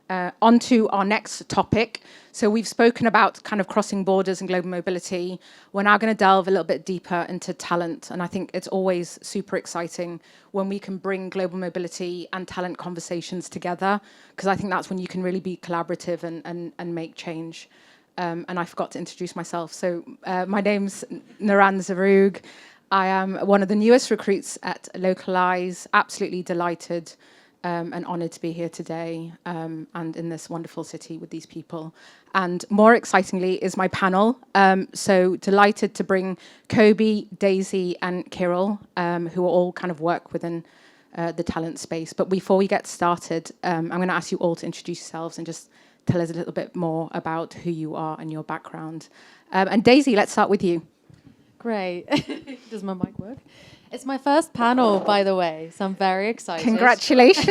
On to our next topic. So we've spoken about kind of crossing borders and global mobility. We're now going to delve a little bit deeper into talent. And I think it's always super exciting when we can bring global mobility and talent conversations together, because I think that's when you can really be collaborative and make change. And I forgot to introduce myself. So my name's Naran Zaroug. I am one of the newest recruits at Localize. Absolutely delighted and honoured to be here today and in this wonderful city with these people. And more excitingly is my panel. So delighted to bring Kobe, Daisy and Kirill, who all kind of work within the talent space. But before we get started, I'm going to ask you all to introduce yourselves and just tell us a little bit more about who you are and your background. And Daisy, let's start with you. Great. Does my mic work? It's my first panel, by the way, so I'm very excited. Congratulations.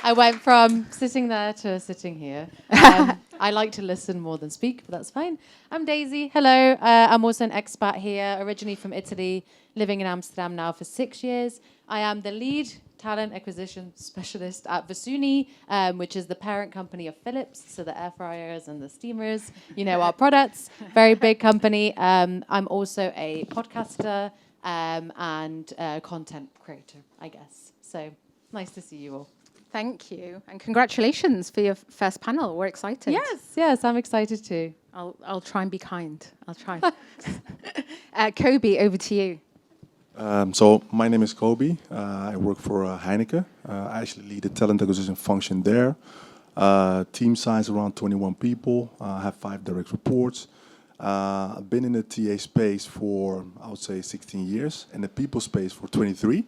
I went from sitting there to sitting here. I like to listen more than speak, but that's fine. I'm Daisy. Hello. I'm also an expat here, originally from Italy, living in Amsterdam now for 6 years. I am the lead talent acquisition specialist at Versuni, which is the parent company of Philips, so the air fryers and the steamers, you know, our products. Very big company. I'm also a podcaster and content creator, I guess. So nice to see you all. Thank you. And congratulations for your first panel. We're excited. Yes, I'm excited too. I'll try and be kind. I'll try. Kobe, over to you. So my name is Kobe. I work for Heineken. I actually lead the talent acquisition function there. Team size around 21 people. I have 5 direct reports. I've been in the TA space for, I would say, 16 years, and the people space for 23.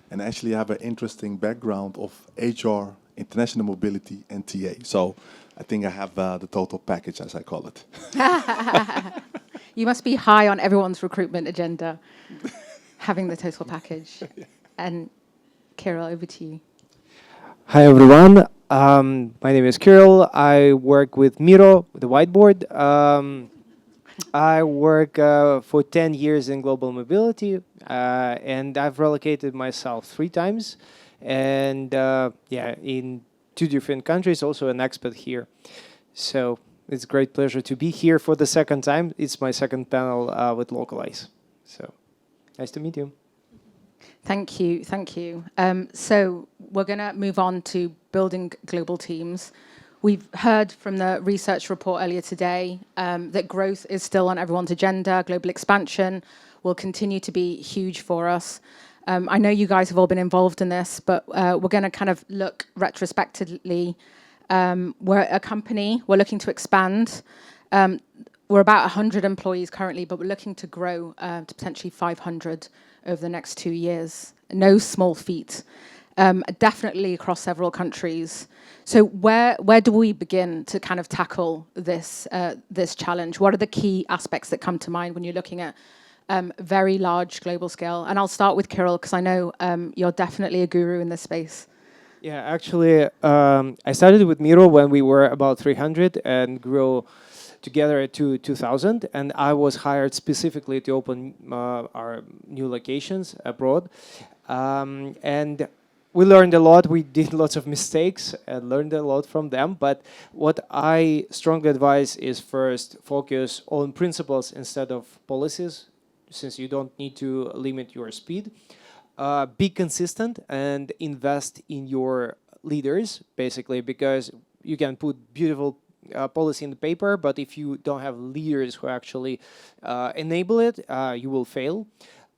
And actually I have an interesting background of HR, international mobility, and TA. So I think I have the total package, as I call it. You must be high on everyone's recruitment agenda, having the total package. And Kirill, over to you. Hi, everyone. My name is Kirill. I work with Miro, the whiteboard. I work for 10 years in global mobility, and I've relocated myself 3 times. And in 2 different countries, also an expat here. So it's a great pleasure to be here for the second time. It's my second panel with Localize. So nice to meet you. Thank you. Thank you. So we're going to move on to building global teams. We've heard from the research report earlier today that growth is still on everyone's agenda. Global expansion will continue to be huge for us. I know you guys have all been involved in this, but we're going to kind of look retrospectively. We're a company, we're looking to expand. We're about 100 employees currently, but we're looking to grow to potentially 500 over the next 2 years. No small feat. Definitely across several countries. So where do we begin to kind of tackle this challenge? What are the key aspects that come to mind when you're looking at very large global scale? And I'll start with Kirill, because I know you're definitely a guru in this space. Yeah, actually, I started with Miro when we were about 300 and grew together to 2,000. And I was hired specifically to open our new locations abroad. And we learned a lot. We did lots of mistakes and learned a lot from them. But what I strongly advise is first focus on principles instead of policies, since you don't need to limit your speed. Be consistent and invest in your leaders, basically, because you can put beautiful policy in the paper, but if you don't have leaders who actually enable it, you will fail.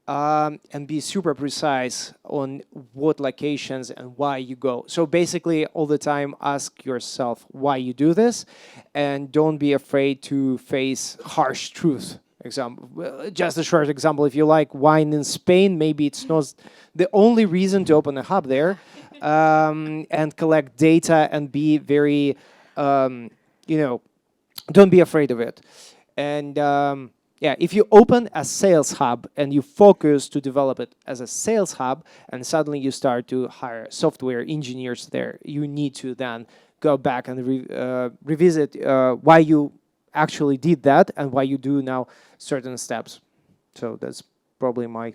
And be super precise on what locations and why you go. So basically, all the time, ask yourself why you do this, and don't be afraid to face harsh truth. Just a short example, if you like wine in Spain, maybe it's not the only reason to open a hub there, and collect data and be very, don't be afraid of it. And if you open a sales hub and you focus to develop it as a sales hub, and suddenly you start to hire software engineers there, you need to then go back and revisit why you actually did that and why you do now certain steps. So that's probably my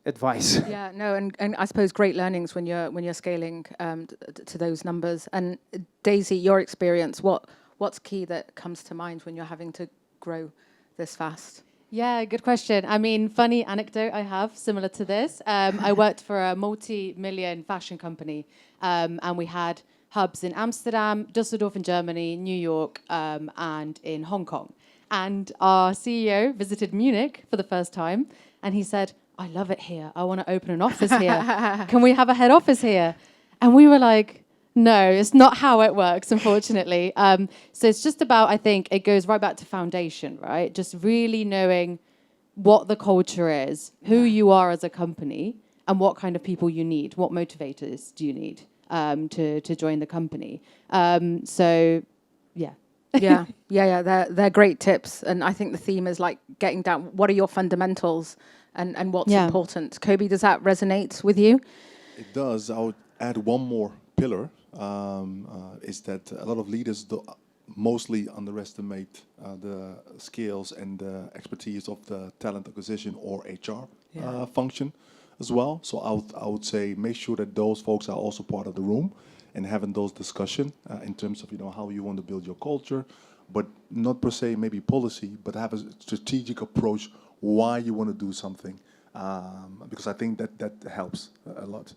advice. Yeah, no, and I suppose great learnings when you're scaling to those numbers. And Daisy, your experience, what's key that comes to mind when you're having to grow this fast? Yeah, good question. I mean, funny anecdote I have similar to this. I worked for a multi-million fashion company, and we had hubs in Amsterdam, Dusseldorf in Germany, New York, and in Hong Kong. And our CEO visited Munich for the first time, and he said, "I love it here. I want to open an office here. Can we have a head office here?" And we were like, no, it's not how it works, unfortunately. So it's just about, I think, it goes right back to foundation, right? Just really knowing what the culture is, who you are as a company, and what kind of people you need. What motivators do you need to join the company? So, yeah. Yeah. They're great tips, and I think the theme is like getting down. What are your fundamentals, and what's important? Kobe, does that resonate with you? It does. I would add one more pillar, is that a lot of leaders mostly underestimate the skills and the expertise of the talent acquisition or HR function as well. So I would say make sure that those folks are also part of the room and having those discussion in terms of how you want to build your culture, but not per se maybe policy, but have a strategic approach why you want to do something, because I think that helps a lot.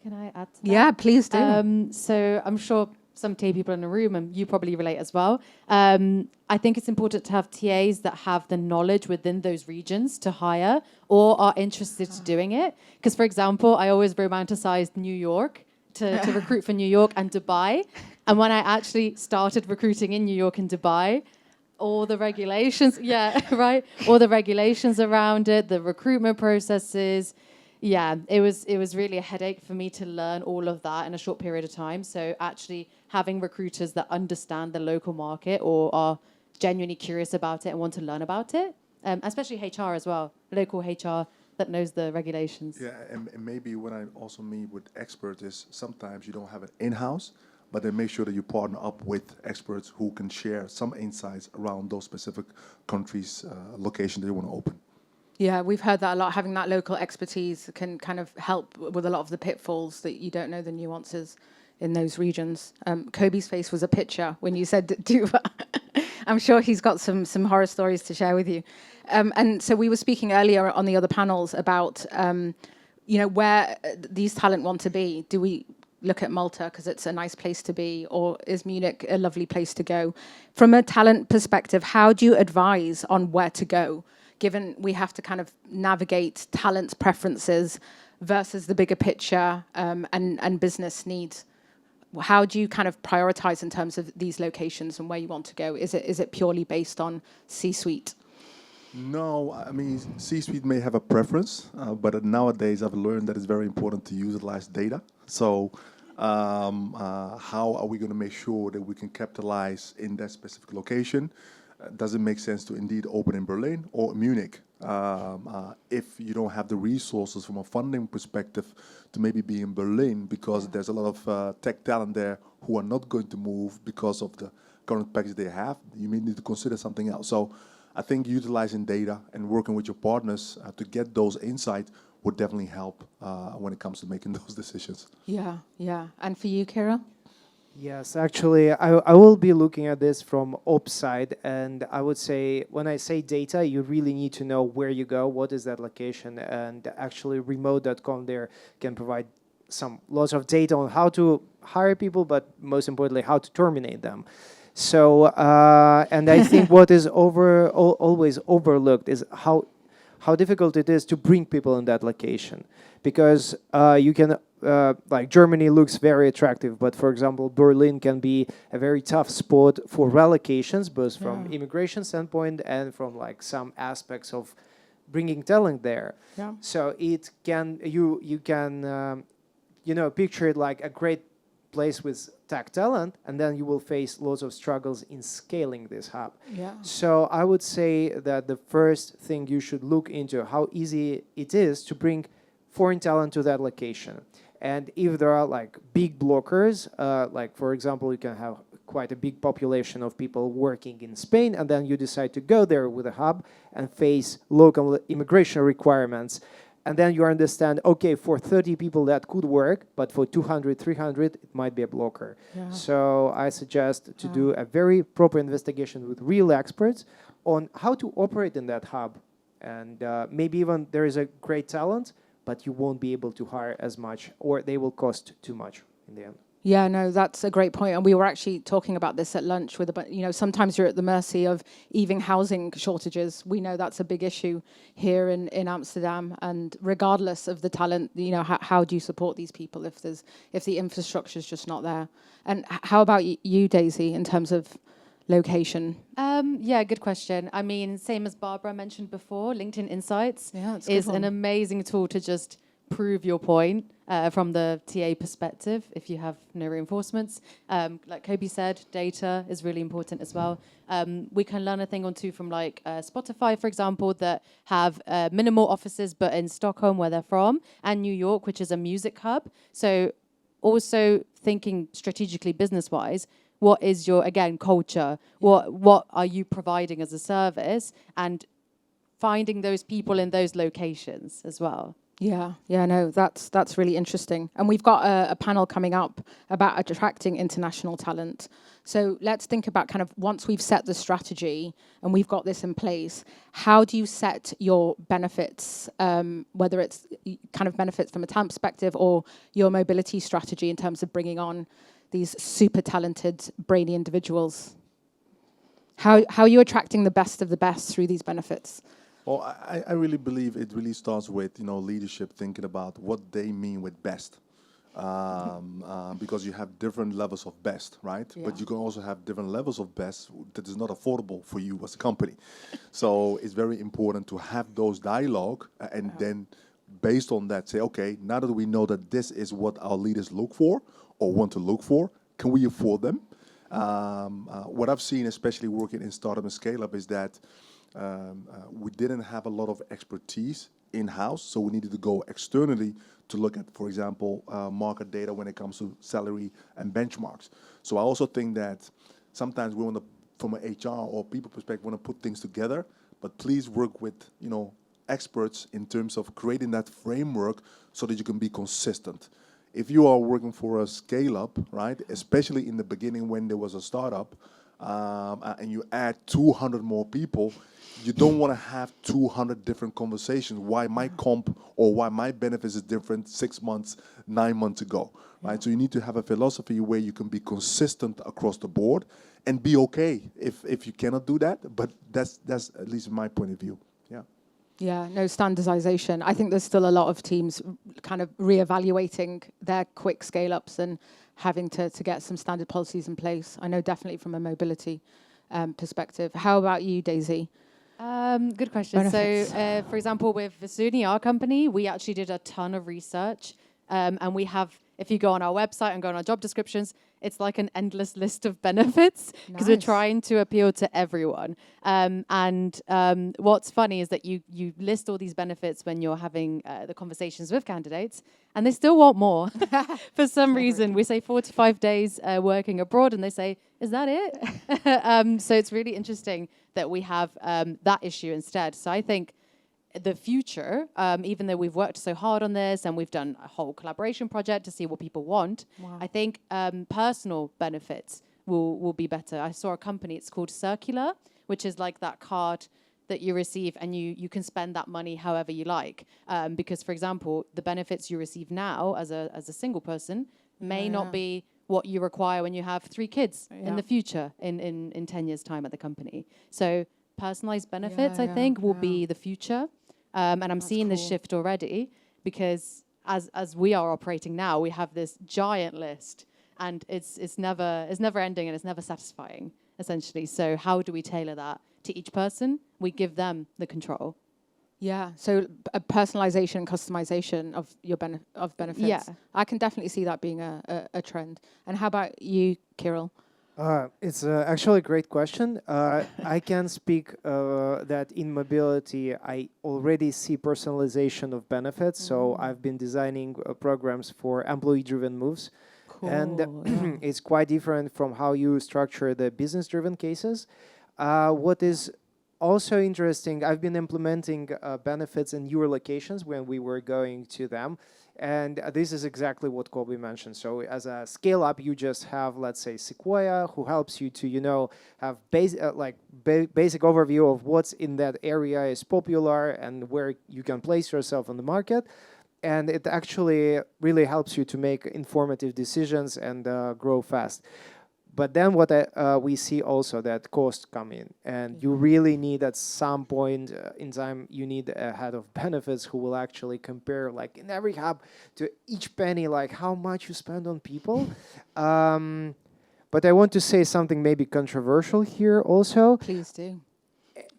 Can I add to that? Yeah, please do. So I'm sure some TA people in the room, and you probably relate as well. I think it's important to have TAs that have the knowledge within those regions to hire or are interested in doing it. Because, for example, I always romanticized New York to recruit for New York and Dubai. And when I actually started recruiting in New York and Dubai, all the regulations, right? All the regulations around it, the recruitment processes. Yeah, it was really a headache for me to learn all of that in a short period of time. So actually having recruiters that understand the local market or are genuinely curious about it and want to learn about it, especially HR as well, local HR that knows the regulations. Yeah, and maybe what I also mean with experts is sometimes you don't have it in-house, but then make sure that you partner up with experts who can share some insights around those specific countries, location that you want to open. Yeah, we've heard that a lot. Having that local expertise can kind of help with a lot of the pitfalls that you don't know the nuances in those regions. Kobe's face was a picture when you said Duva. I'm sure he's got some horror stories to share with you. And so we were speaking earlier on the other panels about, where these talent want to be. Do we look at Malta because it's a nice place to be, or is Munich a lovely place to go? From a talent perspective, how do you advise on where to go, given we have to kind of navigate talent's preferences versus the bigger picture and business needs? How do you kind of prioritize in terms of these locations and where you want to go? Is it purely based on C-suite? No, I mean, C-suite may have a preference, but nowadays I've learned that it's very important to utilize data. So how are we going to make sure that we can capitalize in that specific location? Does it make sense to indeed open in Berlin or Munich? If you don't have the resources from a funding perspective to maybe be in Berlin, because there's a lot of tech talent there who are not going to move because of the current package they have, you may need to consider something else. So I think utilizing data and working with your partners to get those insights would definitely help when it comes to making those decisions. Yeah. And for you, Kirill? Yes, actually, I will be looking at this from ops side, and I would say when I say data, you really need to know where you go, what is that location, and actually remote.com there can provide lots of data on how to hire people, but most importantly, how to terminate them. So, and I think what is always overlooked is how difficult it is to bring people in that location, because you can. Like Germany looks very attractive, but for example, Berlin can be a very tough spot for relocations, both from immigration standpoint and from like some aspects of bringing talent there. Yeah. So it can you can picture it like a great place with tech talent, and then you will face lots of struggles in scaling this hub. Yeah. So I would say that the first thing you should look into how easy it is to bring foreign talent to that location. And if there are like big blockers, like for example, you can have quite a big population of people working in Spain, and then you decide to go there with a hub and face local immigration requirements, and then you understand, okay, for 30 people that could work, but for 200, 300, it might be a blocker. Yeah. So I suggest to do a very proper investigation with real experts on how to operate in that hub. And maybe even there is a great talent, but you won't be able to hire as much, or they will cost too much in the end. Yeah, no, that's a great point. And we were actually talking about this at lunch with sometimes you're at the mercy of even housing shortages. We know that's a big issue here in Amsterdam. And regardless of the talent, how do you support these people if the infrastructure is just not there? And how about you, Daisy, in terms of location? Yeah, good question. I mean, same as Barbara mentioned before, LinkedIn Insights Yeah, it's a good is one. an amazing tool to just prove your point from the TA perspective if you have no reinforcements. Like Kobe said, data is really important as well. We can learn a thing or two from like Spotify, for example, that have minimal offices but in Stockholm, where they're from, and New York, which is a music hub. So also thinking strategically business-wise, what is your, again, culture? What are you providing as a service? And finding those people in those locations as well. Yeah, no, that's really interesting. And we've got a panel coming up about attracting international talent. So let's think about kind of once we've set the strategy and we've got this in place, how do you set your benefits, whether it's kind of benefits from a talent perspective or your mobility strategy in terms of bringing on these super talented, brainy individuals? How are you attracting the best of the best through these benefits? Well, I really believe it really starts with leadership thinking about what they mean with best, because you have different levels of best, right? Yeah. But you can also have different levels of best that is not affordable for you as a company. So it's very important to have those dialogue and then based on that say, okay, now that we know that this is what our leaders look for or want to look for, can we afford them? What I've seen, especially working in startup and scale up, is that we didn't have a lot of expertise in-house, so we needed to go externally to look at, for example, market data when it comes to salary and benchmarks. So I also think that sometimes we want to, from an HR or people perspective, want to put things together, but please work with, experts in terms of creating that framework so that you can be consistent. If you are working for a scale-up, right, especially in the beginning when there was a startup, and you add 200 more people, you don't want to have 200 different conversations why my comp or why my benefits is different 6 months, 9 months ago, right? So you need to have a philosophy where you can be consistent across the board and be okay if you cannot do that, but that's at least my point of view. Yeah. Yeah, no standardization. I think there's still a lot of teams kind of reevaluating their quick scale-ups and having to get some standard policies in place. I know definitely from a mobility perspective. How about you, Daisy? Good question. Benefits. So, for example, with Visuni, our company, we actually did a ton of research. And we have, if you go on our website and go on our job descriptions, it's like an endless list of benefits because we're Nice. trying to appeal to everyone. And what's funny is that you list all these benefits when you're having the conversations with candidates, and they still want more. For some reason, we say 4 to 5 days working abroad, and they say, is that it? So it's really interesting that we have that issue instead. So I think the future, even though we've worked so hard on this and we've done a whole collaboration project to see what people want, Wow. I think personal benefits will be better. I saw a company, it's called Circular, which is like that card that you receive and you can spend that money however you like. Because, for example, the benefits you receive now as a single person may not be what you require when you have 3 kids in the future in 10 years' time at the company. So personalized benefits, I think, will be the future. And I'm seeing this shift already because as we are operating now, we have this giant list and it's never ending and it's never satisfying, essentially. So how do we tailor that to each person? We give them the control. Yeah, so a personalization and customization of your benefits. Yeah. I can definitely see that being a trend. And how about you, Kirill? It's actually a great question. I can speak that in mobility, I already see personalization of benefits. So I've been designing programs for employee-driven moves. Cool. And it's quite different from how you structure the business-driven cases. What is also interesting, I've been implementing benefits in newer locations when we were going to them. And this is exactly what Kobe mentioned. So as a scale up, you just have, let's say, Sequoia, who helps you to, have basic overview of what's in that area is popular and where you can place yourself on the market. And it actually really helps you to make informative decisions and grow fast. But then what we see also that costs come in, and you really need at some point in time, you need a head of benefits who will actually compare, like in every hub, to each penny, like how much you spend on people. But I want to say something maybe controversial here also. Please do.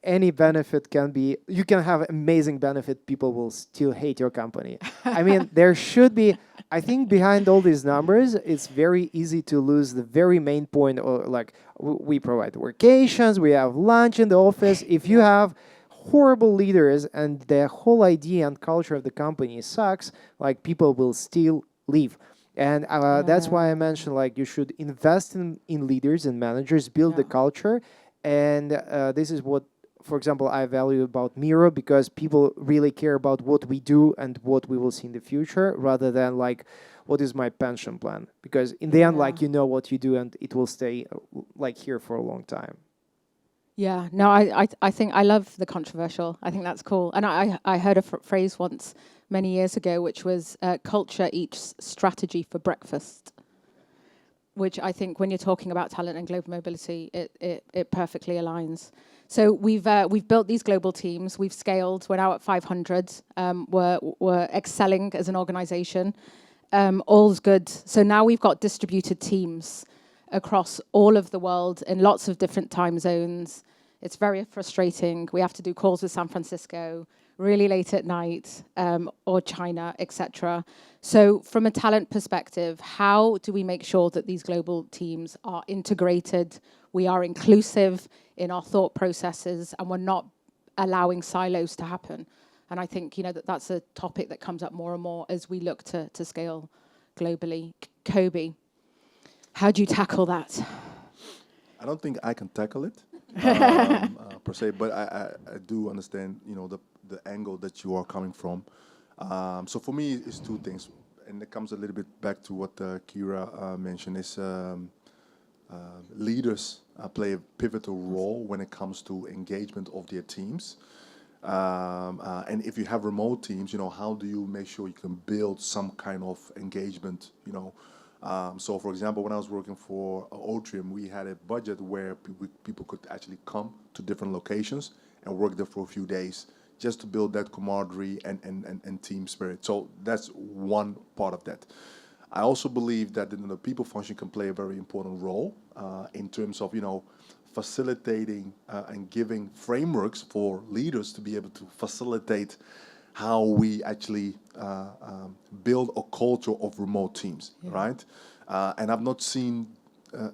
Any benefit can be, you can have amazing benefit, people will still hate your company. I mean, there should be, I think behind all these numbers, it's very easy to lose the very main point, or like we provide workations, we have lunch in the office. If you have horrible leaders and the whole idea and culture of the company sucks, like people will still leave. And that's why I mentioned like you should invest in leaders and managers, build the culture. And this is what, for example, I value about Miro, because people really care about what we do and what we will see in the future, rather than like, what is my pension plan? Because in the end, like, you know what you do and it will stay like here for a long time. Yeah, no, I think I love the controversial. I think that's cool. And I heard a phrase once many years ago, which was culture eats strategy for breakfast, which I think when you're talking about talent and global mobility, it perfectly aligns. So we've built these global teams. We've scaled. We're now at 500. We're excelling as an organization. All's good. So now we've got distributed teams across all of the world in lots of different time zones. It's very frustrating. We have to do calls with San Francisco really late at night, or China, etc. So from a talent perspective, how do we make sure that these global teams are integrated, we are inclusive in our thought processes, and we're not allowing silos to happen? And I think, that's a topic that comes up more and more as we look to scale globally. Kobe, how do you tackle that? I don't think I can tackle it per se, but I do understand, the angle that you are coming from. So for me, it's two things, and it comes a little bit back to what Kira mentioned. Is leaders play a pivotal role when it comes to engagement of their teams. And if you have remote teams, how do you make sure you can build some kind of engagement, So, for example, when I was working for Otrium, we had a budget where people could actually come to different locations and work there for a few days just to build that camaraderie and team spirit. So that's one part of that. I also believe that the people function can play a very important role in terms of, facilitating and giving frameworks for leaders to be able to facilitate how we actually build a culture of remote teams, right? And I've not seen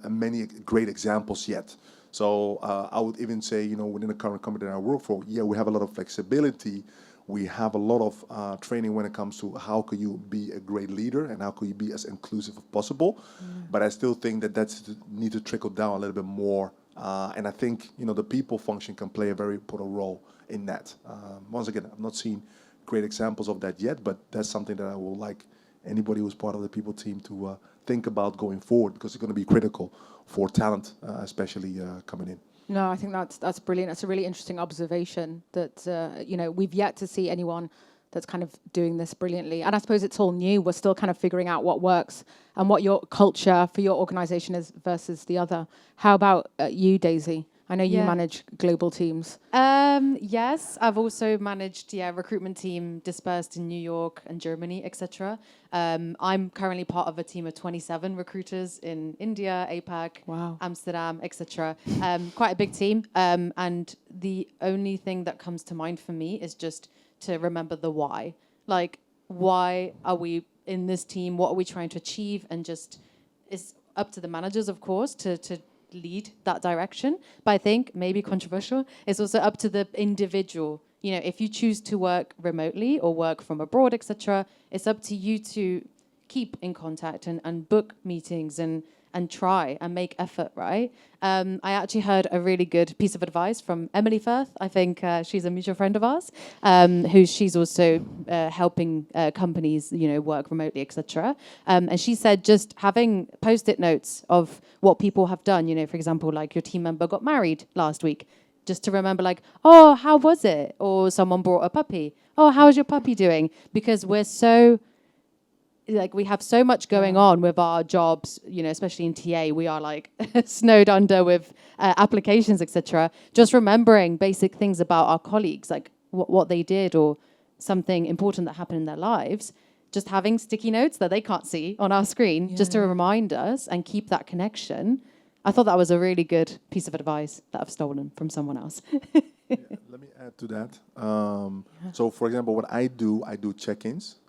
many great examples yet. So I would even say, within the current company that I work for, we have a lot of flexibility. We have a lot of training when it comes to how can you be a great leader and how can you be as inclusive as possible. But I still think that's need to trickle down a little bit more. And I think, the people function can play a very important role in that. Once again, I've not seen great examples of that yet, but that's something that I will like anybody who's part of the people team to think about going forward, because it's going to be critical for talent, especially coming in. No, I think that's brilliant. It's a really interesting observation that, we've yet to see anyone that's kind of doing this brilliantly. And I suppose it's all new. We're still kind of figuring out what works and what your culture for your organization is versus the other. How about you, Daisy? I know you manage global teams. Yes, I've also managed recruitment team dispersed in New York and Germany, etc. I'm currently part of a team of 27 recruiters in India, APAC, Amsterdam, etc. Quite a big team. And the only thing that comes to mind for me is just to remember the why. Like, why are we in this team? What are we trying to achieve? And just, it's up to the managers, of course, to lead that direction. But I think, maybe controversial, it's also up to the individual. If you choose to work remotely or work from abroad, etc., it's up to you to keep in contact and book meetings and try and make effort, right? I actually heard a really good piece of advice from Emily Firth. I think she's a mutual friend of ours, who she's also helping companies, work remotely, etc. And she said just having post-it notes of what people have done. For example, like your team member got married last week, just to remember, like, oh, how was it? Or someone brought a puppy. Oh, how's your puppy doing? Because we're so we have so much going on with our jobs, especially in TA, we are like snowed under with applications, etc. Just remembering basic things about our colleagues, like what they did or something important that happened in their lives, just having sticky notes that they can't see on our screen, just to remind us and keep that connection. I thought that was a really good piece of advice that I've stolen from someone else. Let me add to that. So, for example, what I do check-ins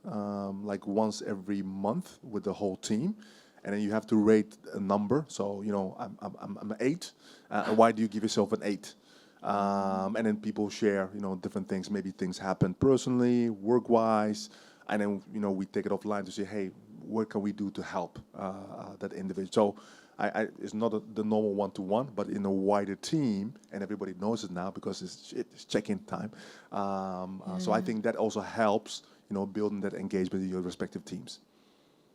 like once every month with the whole team, and then you have to rate a number. So, I'm an 8. Why do you give yourself an 8? And then people share, different things. Maybe things happen personally, work-wise, and then we take it offline to say, hey, what can we do to help that individual? So. It's not the normal one-to-one, but in a wider team, and everybody knows it now because it's check-in time. So I think that also helps, building that engagement in your respective teams.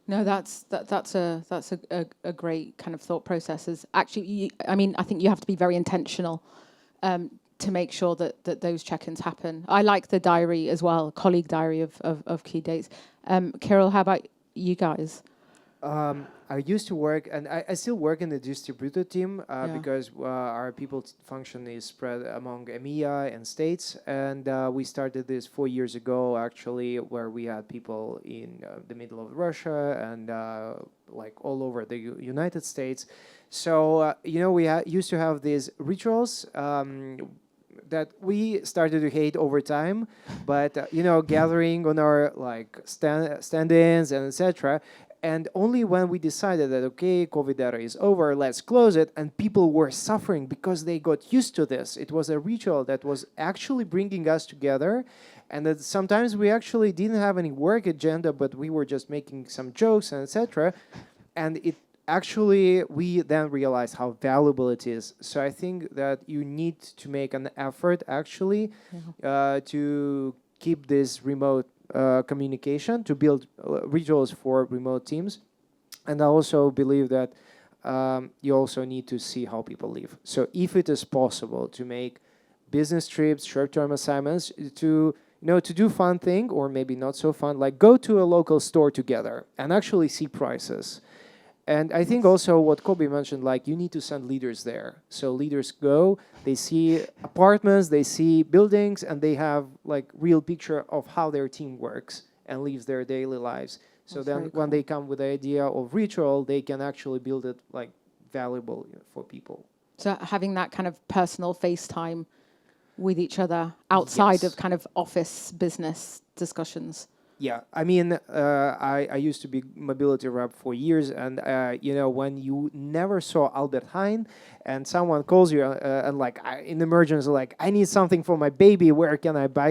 No, that's a great kind of thought process. Is actually, I think you have to be very intentional to make sure that those check-ins happen. I like the diary as well, colleague diary of key dates. Kirill, how about you guys? I used to work, and I still work in the distributor team because our people function is spread among EMEA and States. And we started this 4 years ago, actually, where we had people in the middle of Russia and like all over the United States. So, we used to have these rituals that we started to hate over time, but gathering on our like stand-ins and etc. And only when we decided that, okay, COVID era is over, let's close it, and people were suffering because they got used to this. It was a ritual that was actually bringing us together, and that sometimes we actually didn't have any work agenda, but we were just making some jokes and etc. And it actually, we then realized how valuable it is. So I think that you need to make an effort actually to keep this remote communication, to build rituals for remote teams. And I also believe that you also need to see how people live. So if it is possible to make business trips, short-term assignments, to do fun thing, or maybe not so fun, like go to a local store together and actually see prices. And I think also what Kobe mentioned, like you need to send leaders there. So leaders go, they see apartments, they see buildings, and they have like real picture of how their team works and lives their daily lives. So then when they come with the idea of ritual, they can actually build it like valuable for people. So having that kind of personal FaceTime with each other outside of kind of office business discussions. Yeah, I mean, I used to be mobility rep for years, and when you never saw Albert Heijn, and someone calls you and like in emergency, like I need something for my baby, where can I buy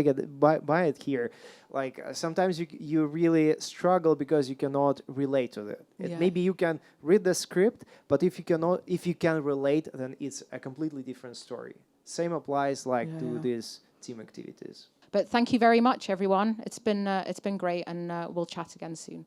it here? Like sometimes you really struggle because you cannot relate to it. Maybe you can read the script, but if you can relate, then it's a completely different story. Same applies to these team activities. But thank you very much, everyone. It's been great, and we'll chat again soon.